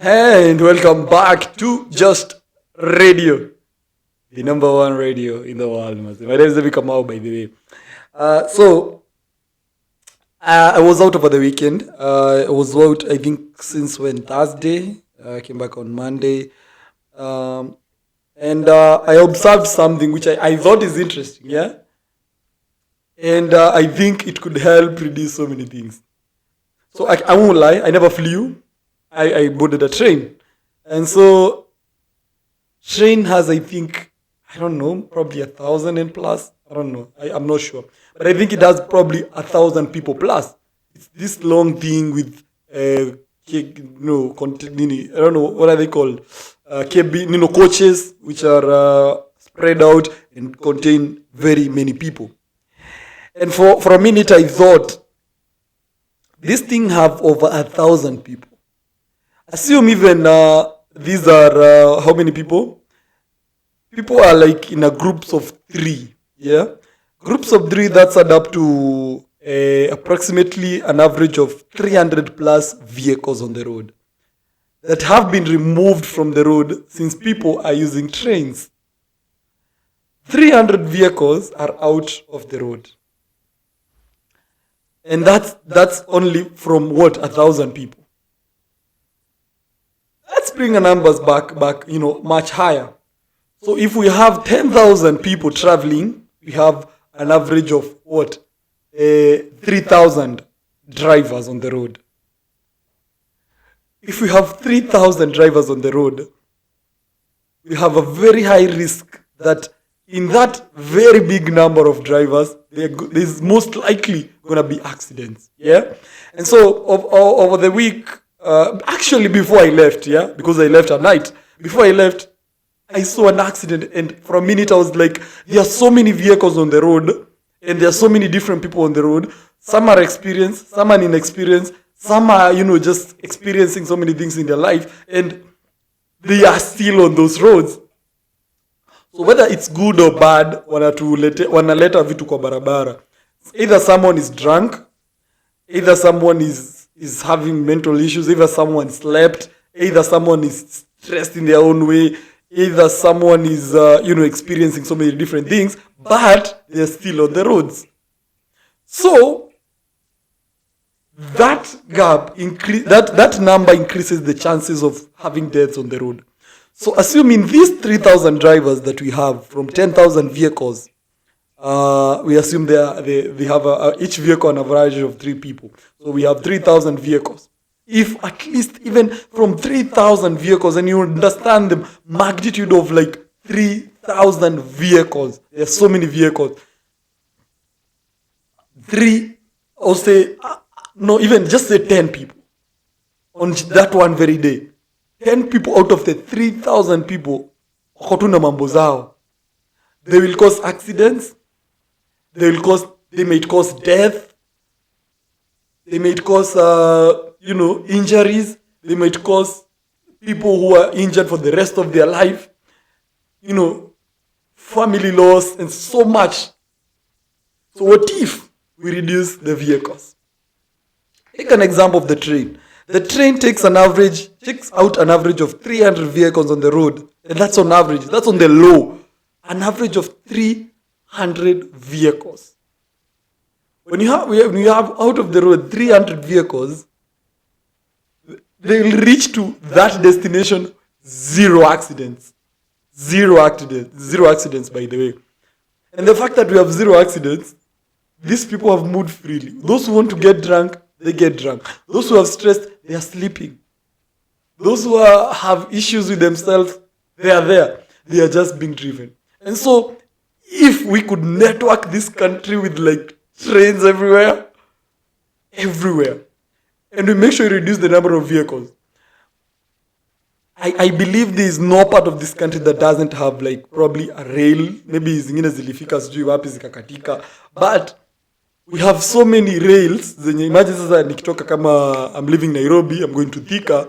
And welcome back to Just Radio, the number one radio in the world. My name is David Kamau, by the way. I was out over the weekend. I was out, I think, since Thursday. I came back on Monday. And I observed something which I thought is interesting, yeah? And I think it could help reduce so many things. So I won't lie, I never flew. I boarded a train. And so train has, I think, I don't know, probably 1,000 and plus. I don't know. I'm not sure. But I think it has probably 1,000 people plus. It's this long thing with, I don't know, what are they called? Coaches, which are spread out and contain very many people. And for a minute, I thought, this thing have over 1,000 people. Assume even these are how many people? People are like in a groups of 3, yeah? Groups of 3, that's add up to approximately an average of 300 plus vehicles on the road that have been removed from the road since people are using trains. 300 vehicles are out of the road. And that's only from what? 1,000 people. Let's bring the numbers back, much higher. So if we have 10,000 people traveling, we have an average of what? 3,000 drivers on the road. If we have 3,000 drivers on the road, we have a very high risk that in that very big number of drivers, there's most likely going to be accidents. Yeah? And so over the week, actually before I left, because I left at night, before I left, I saw an accident, and for a minute I was like, there are so many vehicles on the road, and there are so many different people on the road. Some are experienced, some are inexperienced, some are, just experiencing so many things in their life, and they are still on those roads. So whether it's good or bad, wanaleta vitu kwa barabara. Either someone is drunk, either someone is having mental issues, either someone slept, either someone is stressed in their own way, either someone is experiencing so many different things, but they're still on the roads. So that gap that number increases the chances of having deaths on the road. So assuming these 3,000 drivers that we have from 10,000 vehicles, we assume they have each vehicle an average of 3 people. So we have 3,000 vehicles. If at least even from 3,000 vehicles, and you understand the magnitude of like 3,000 vehicles, there's so many vehicles. Even just say 10 people on that one very day. 10 people out of the 3,000 people, they will cause accidents. They might cause death. They might cause, injuries. They might cause people who are injured for the rest of their life. Family loss and so much. So what if we reduce the vehicles? Take an example of the train. The train takes out an average of 300 vehicles on the road. And that's on average. That's on the low. An average of 300 vehicles. When you have out of the road 300 vehicles, they will reach to that destination, zero accidents. Zero accidents, by the way. And the fact that we have zero accidents, these people have moved freely. Those who want to get drunk, they get drunk. Those who have stressed, they are sleeping. Those who have issues with themselves, they are there. They are just being driven. And so, if we could network this country with like trains everywhere, and we make sure we reduce the number of vehicles, I believe there is no part of this country that doesn't have like probably a rail. Maybe zingine zilifika sijui wapi zikakatika, but we have so many rails. Imagine sasa nikitoka kama I'm living Nairobi, I'm going to Thika.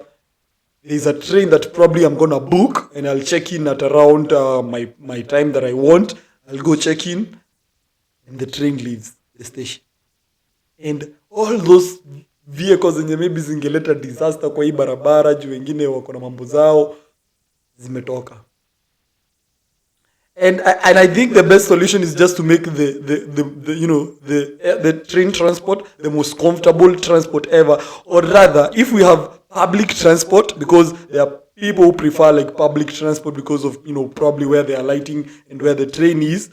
There's a train that probably I'm gonna book, and I'll check in at around my time that I want. I'll go check in, and the train leaves the station. And all those vehicles zenye maybe zingeleta disaster kwa hii barabara juu wengine wako na mambo zao zimetoka. And I think the best solution is just to make the train transport the most comfortable transport ever, or rather, if we have public transport, because there are people who prefer like public transport because of probably where they are lighting and where the train is.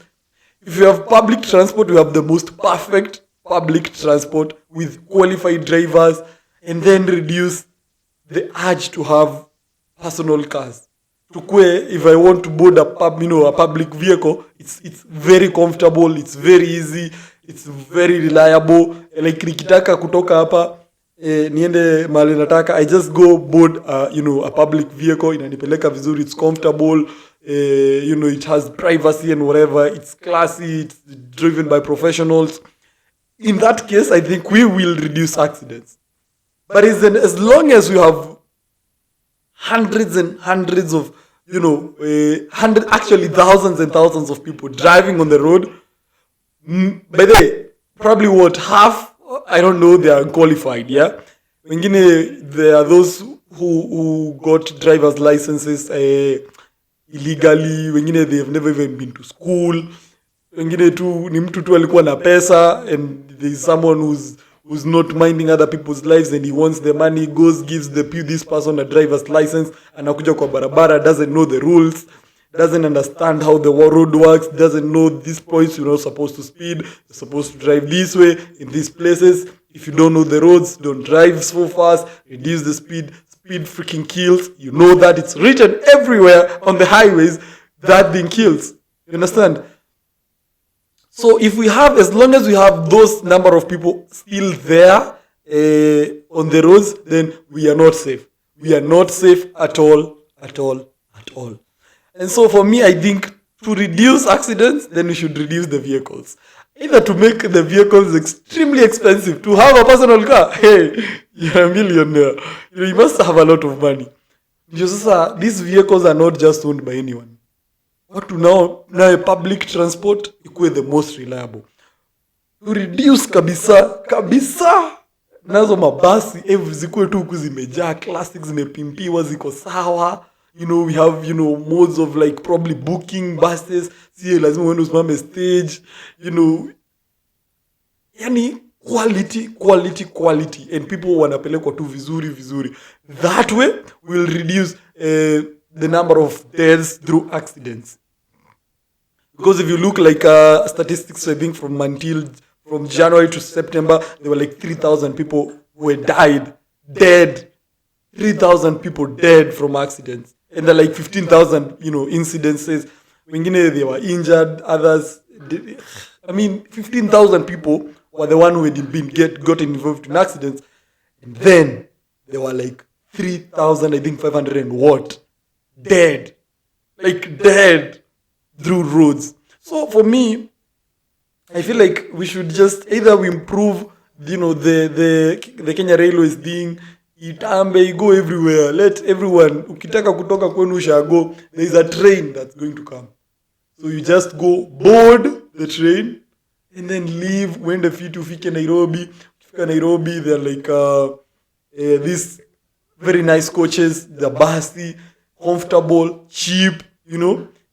If you have public transport, you have the most perfect public transport with qualified drivers, and then reduce the urge to have personal cars. If I want to board a public vehicle, it's very comfortable, it's very easy, it's very reliable. Like nikitaka kutoka hapa niende mahali nataka, I just go board a public vehicle, inanipeleka vizuri, it's comfortable, it has privacy and whatever, it's classy, it's driven by professionals. In that case, I think we will reduce accidents. But as long as we have hundreds and hundreds of, actually thousands and thousands of people driving on the road, by the way, probably half, I don't know, they are unqualified, yeah? There are those who got driver's licenses illegally, they have never even been to school, ni mtu tu alikuwa na pesa, and there is someone who's not minding other people's lives and he wants the money, gives this person a driver's license, anakuja kwa barabara, doesn't know the rules, doesn't understand how the road works, doesn't know these points, you're not supposed to speed, you're supposed to drive this way, in these places. If you don't know the roads, don't drive so fast, reduce the speed. Speed freaking kills. You know that, it's written everywhere on the highways, that thing kills. You understand? So as long as we have those number of people still there on the roads, then we are not safe. We are not safe at all. And so for me, I think to reduce accidents, then we should reduce the vehicles. Either to make the vehicles extremely expensive. To have a personal car, hey, you're a millionaire. You must have a lot of money. These vehicles are not just owned by anyone. Watu now public transport ikuwe the most reliable. To reduce kabisa nazo mabasi zikuwe tu huku zimejaa, classics zimepimpiwa, ziko sawa. We have modes of like probably booking buses, lazima uende usimame stage, yani quality, and people wanapelekwa tu vizuri. That way will reduce the number of deaths through accidents. Because if you look like statistics, I think from January to September, there were like 3,000 people who had dead. 3,000 people dead from accidents. And there are like 15,000, incidences. They were injured, others. 15,000 people were the one who had got involved in accidents. And then there were like 3,500 and what? Dead. Like dead through roads. So for me, I feel like we should just either we improve, the Kenya Railways thing, itambe, go everywhere. Let everyone, ukitaka kutoka kwenu ushago, there is a train that's going to come. So you just go board the train and then leave. When the ufike Nairobi, there are like these very nice coaches, the basi, comfortable, cheap,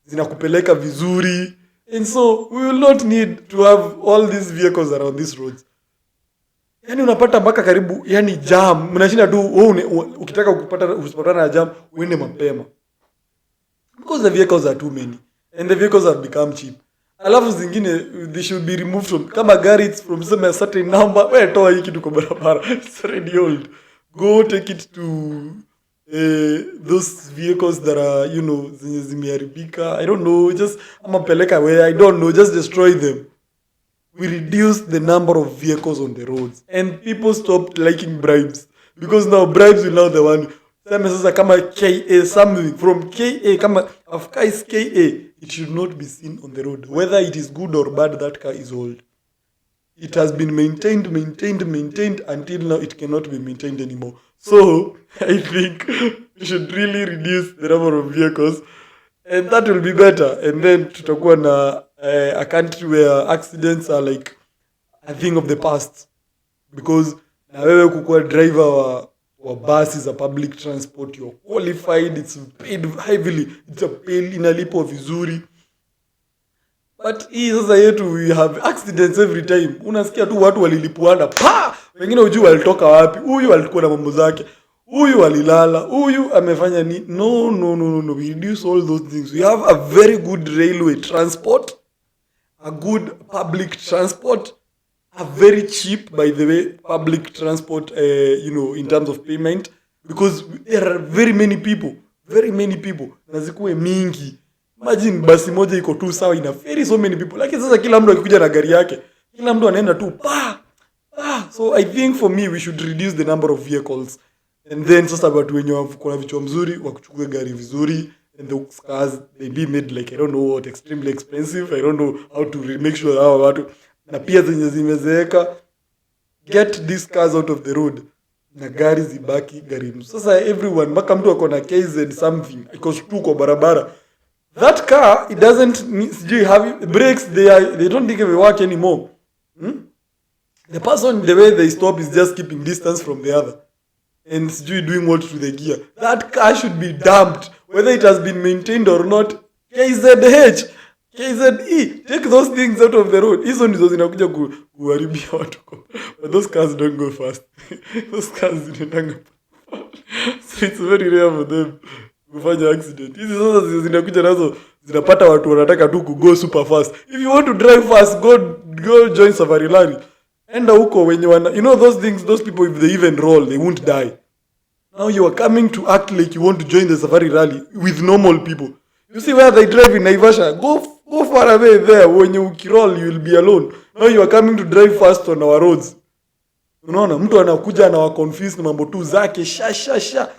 zinakupeleka vizuri. And so we will not need to have all these vehicles around these roads. Yani unapata mpaka karibu, yani jam, mnashinda tu ukitaka usipatana na jam uende mapema. Because the vehicles are too many and the vehicles have become cheap. Alafu zingine they should be removed from, kama gari it's from a certain number, wewe toa hiki tu kwa barabara, it's already old. Go take it to those vehicles that are, zimeharibika. I don't know, just amapeleka where, I don't know, just destroy them. We reduce the number of vehicles on the roads. And people stopped liking bribes. Because now bribes will now the one. Sasa kama KA something from KA, kama of car is KA, it should not be seen on the road. Whether it is good or bad, that car is old. It has been maintained until now it cannot be maintained anymore. So I think we should really reduce the number of vehicles, and that will be better. And then tutakuwa na a country where accidents are like a thing of the past, because na wewe kukuwa driver wa buses za public transport, you're qualified, it's paid heavily, it's a pay, inalipwa vizuri. But hii sasa yetu, we have accidents every time. Unasikia tu watu walilipuana wengine hujui walitoka wapi, huyu alikuwa na mambo zake, huyu alilala, huyu amefanya ni no, we reduce all those things. We have a very good railway transport, a good public transport, a very cheap, by the way, public transport, in terms of payment, because there are very many people, na zikuwe mingi. Imagine basi moja iko tu sawa ina ferry so many people, lakini sasa kila mtu akikuja na gari yake, kila mtu anaenda tu so I think for me we should reduce the number of vehicles, and then sasa watu wenye kuna vichwa mzuri wakuchukue gari vizuri, and those cars they be made like I don't know what, extremely expensive. I don't know how to make sure hawa watu na pia zenye zimezeeka, get these cars out of the road na gari zibaki gari. Sasa everyone mpaka mtu ako na KZ something iko tu kwa barabara, that car, it doesn't have brakes, they don't think they work anymore. The person, the way they stop is just keeping distance from the other, and doing what to the gear. That car should be dumped, whether it has been maintained or not. KZH, KZE, take those things out of the road. Hizo ndizo zinakuja kuharibia watu. But those cars don't go fast. Those cars zinaenda. So it's very rare for them kufanya accident. Hizi sasa zinakuja nazo zinapata watu wanataka tu go super fast. If you want to drive fast, go join Safari Rally. Enda huko wenye those things, those people, if they even roll, they won't die. Now you are coming to act like you want to join the Safari Rally with normal people. You see where they drive in Naivasha, go far away there. When you roll, you will be alone. Now you are coming to drive fast on our roads. Unaona mtu anakuja na wa confuse na mambo tu zake sha.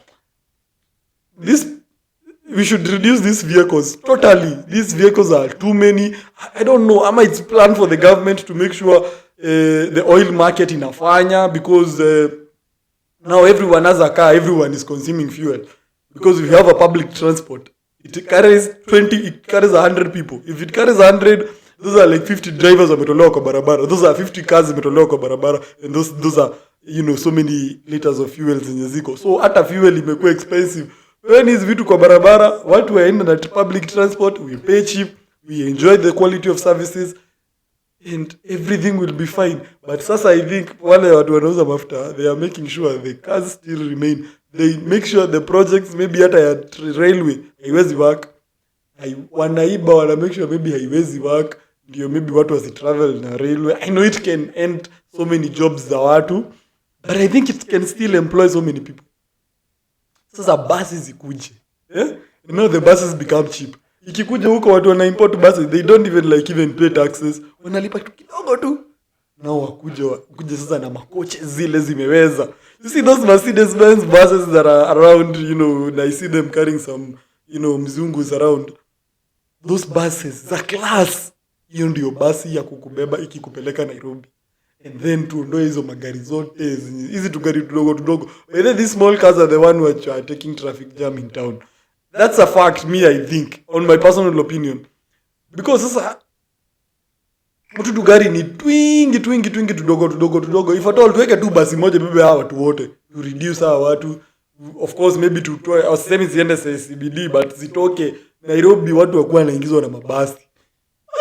We should reduce these vehicles totally. These vehicles are too many. I don't know, ama it's planned for the government to make sure the oil market inafanya, because now everyone has a car, everyone is consuming fuel. Because if you have a public transport, it carries 100 people. If it carries 100, those are like 50 drivers wametolewa kwa barabara. Those are 50 cars wametolewa kwa barabara, and those are so many liters of fuel zenye ziko. So hata fuel imekuwa expensive. When is vitu kwa barabara, watu waenda na public transport, we pay cheap, we enjoy the quality of services, and everything will be fine. But sasa I think wale watu wanauza mafuta, they are making sure the cars still remain. They make sure the projects maybe hata ya railway haiwezi work. Wanaiba, wana make sure maybe haiwezi work, ndio maybe watu wasitravel na railway. I know it can end so many jobs za watu, but I think it can still employ so many people. Sasa buses zikuje. The buses become cheap. Ikikuja huko watu wana import buses, they don't even pay taxes. Wanalipa tu kidogo tu. Nao wakuje sasa na makoche zile zimeweza. You see those Mercedes-Benz buses that are around, and I see them carrying some, mzungus around. Those buses za class. Hiyo ndio basi ya kukubeba ikikupeleka Nairobi. And then tuondoe hizo magari zote, hizi tugari tudogo. Whether these small cars are the one which are taking traffic jam in town. That's a fact, I think, on my personal opinion. Because sasa mtu tugari ni twingi tudogo. If at all tuweke tu basi moja bebe hawa watu wote, to reduce hawa watu. Of course maybe tutoe au semi ziende CBD, but zitoke Nairobi watu wakuwa wanaingizwa na mabasi.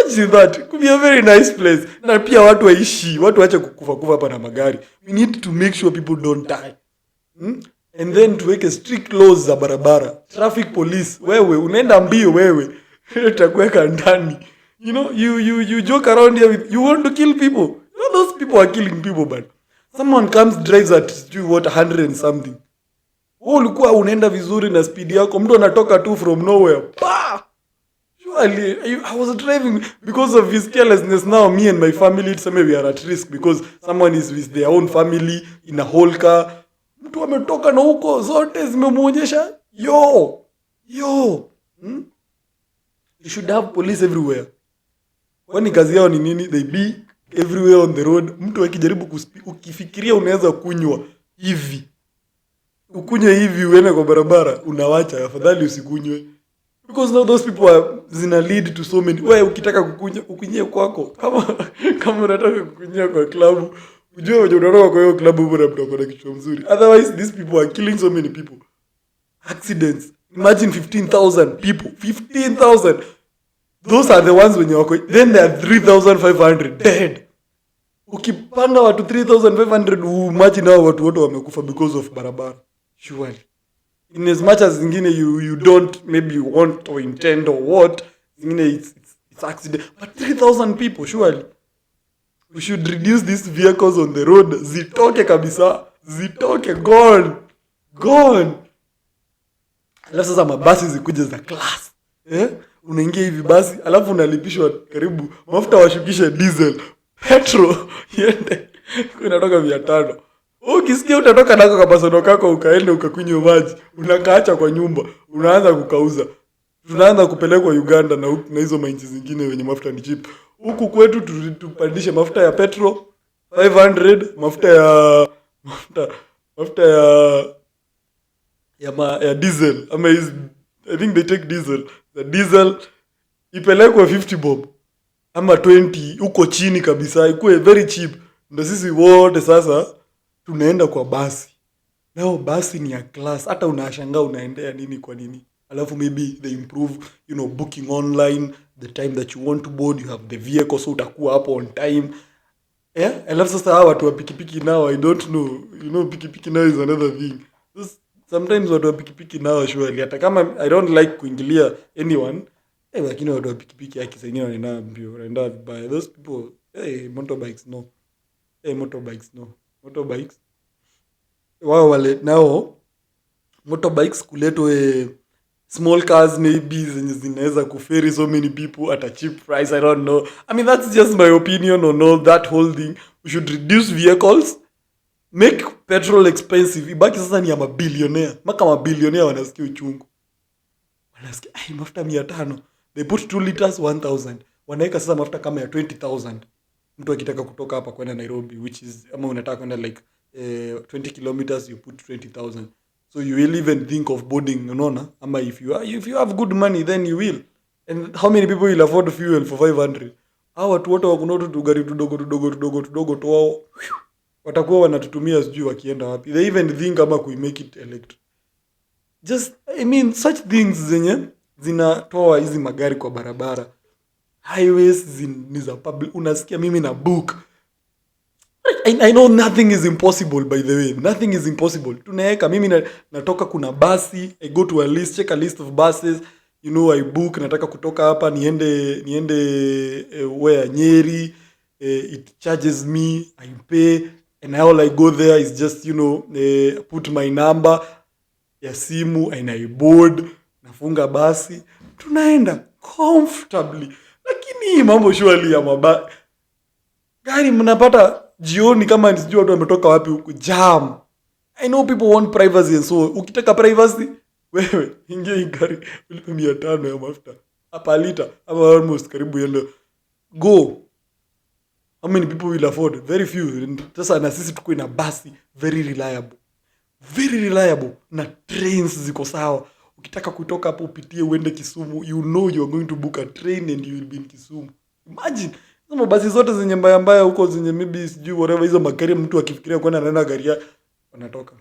Imagine that. It could be a very nice place. Na pia watu waishi, watu waache kufa hapa na magari. We need to make sure people don't die. And then tuweke strict laws za barabara. Traffic police, wewe unaenda mbio wewe, utakuweka ndani. You joke around here you want to kill people. Those people are killing people, but someone drives at 100 and something. Wewe ulikuwa unaenda vizuri na speed yako, mtu anatoka tu from nowhere. Surely I was driving because of his carelessness. Now me and my family, we are at risk because someone is with their own family in a whole car. Mtu ametoka na huko zote zimemuonyesha yo. You should have police everywhere. Kwani kazi yao ni nini? They be everywhere on the road. Mtu akijaribu ukifikiria unaweza kunywa hivi, ukunywe hivi uende kwa barabara, unawacha, afadhali usikunywe. Because now those people are zina lead to so many. Wewe ukitaka ukunywe kwako, kama unataka kukunywa kwa club, ujue wenye unatoka kwa hiyo club huko na mtu na kichwa mzuri. Otherwise these people are killing so many people. Accidents. Imagine 15,000 people. 15,000. Those are the ones when you're then there are 3,500 dead. Ukipanga watu 3,500 imagine hao watu wote wamekufa because of barabara. Surely. In as much as zingine you don't maybe want or intend or what, zingine it's accident. But 3,000 people, surely. We should reduce these vehicles on the road. Zitoke kabisa. Zitoke. Gone. Alafu sasa mabasi zikuje za class. Unaingia hivi basi, alafu unalipishwa karibu mafuta washukishe diesel. Petro yende kunatoka 500. Ukisikia utatoka nako kapasono kako ukaenda ukakunywa maji, unakaacha kwa nyumba, unaanza kukauza. Tunaanza kupelekwa Uganda na hizo mainchi zingine wenye mafuta ni cheap. Huku kwetu tupandishe mafuta ya petro 500, mafuta ya diesel. I think they take diesel. The diesel ipelekwe 50 bob ama 20 huko chini kabisa, ikuwe very cheap. Ndio sisi wote sasa tunaenda kwa basi. Nao basi ni ya class. Hata unashangaa unaendea nini kwa nini. Alafu maybe they improve, booking online, the time that you want to board, you have the vehicle, so utakuwa hapo on time. Alafu sasa hawa watu wa pikipiki nao, I don't know, pikipiki now is another thing. Sometimes watu wa pikipiki nao surely, hata kama I don't like kuingilia anyone, lakini watu wa pikipiki haki zingine wanaenda mbio, wanaenda vibaya. Those people, motorbikes no. Motorbikes. Wao wale nao motorbikes kuletwe small cars maybe zenye zinaweza kuferry so many people at a cheap price. I don't know. I mean, that's just my opinion on all that whole thing. We should reduce vehicles, make petrol expensive. Ibaki sasa ni ya mabilionea. Maka mabilionea wanasikia uchungu. Wanasikia mafuta 500. They put 2 liters 1,000. Wanaeka sasa mafuta kama ya 20,000. Mtu akitaka kutoka hapa kwenda Nairobi, which is ama unataka kwenda like 20 kilometers, you put 20,000. So you will even think of boarding, unaona? Ama if you have good money, then you will. And how many people will afford fuel for 500? Hao watu wote wakunoto tu gari tudogo tu wao watakuwa wanatutumia sijui wakienda wapi. They even think ama make it electric. Just, I mean, such things zenye zinatoa hizi magari kwa barabara. Highways ni za public. Unasikia mimi na book. I know nothing is impossible, by the way. Nothing is impossible. Tunaeka mimi natoka kuna basi, I go to a list, check a list of buses, I book, nataka kutoka hapa niende where Nyeri, it charges me, I pay, and all I go there is just put my number ya simu and I board, nafunga basi, tunaenda comfortably. Lakini mambo surely ya gari mnapata jioni kama nisijua watu wametoka wapi huko jam. I know people want privacy and so ukitaka privacy wewe ingia gari ulipe 500 ya mafuta hapa lita ama almost karibu yendo go. How many people will afford? Very few. Sasa na sisi tuko na basi very reliable na trains ziko sawa. Ukitaka kutoka hapo upitie uende Kisumu, you are going to book a train and you will be in Kisumu. Imagine Zama basi zote zenye mbaya huko zenye maybe sijui whatever hizo magari mtu akifikiria kwenda anaenda gari wanatoka.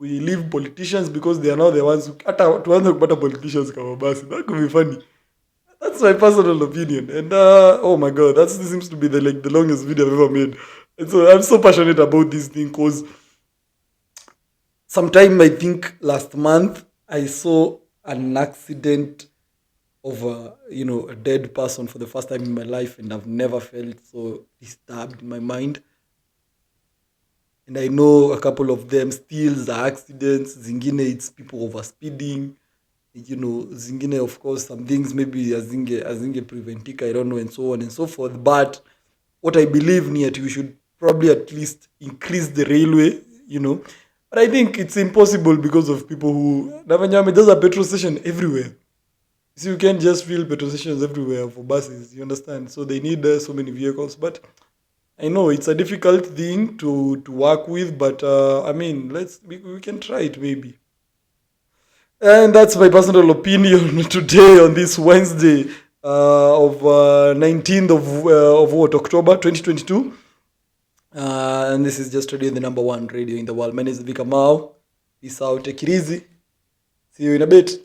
We leave politicians because they are now the ones who hata tuanze kupata politicians kama basi. That could be funny. That's my personal opinion. And oh my god, this seems to be the longest video I've ever made. And so I'm so passionate about this thing because sometime I think last month I saw an accident of a dead person for the first time in my life, and I've never felt so disturbed in my mind. And I know a couple of them still the accidents. Zingine it's people overspeeding. Zingine of course some things maybe azinge preventika, I don't know, and so on and so forth. But what I believe near you should probably at least increase the railway, But I think it's impossible because of people who there's a petrol station everywhere. So you can't just fill petrol stations everywhere for buses, you understand? So they need so many vehicles. But I know it's a difficult thing to work with, but I mean, we can try it maybe. And that's my personal opinion today on this Wednesday of 19th of October 2022. And this is just radio, the number one radio in the world. My name is Vika Mao. Peace out. Take it easy. See you in a bit.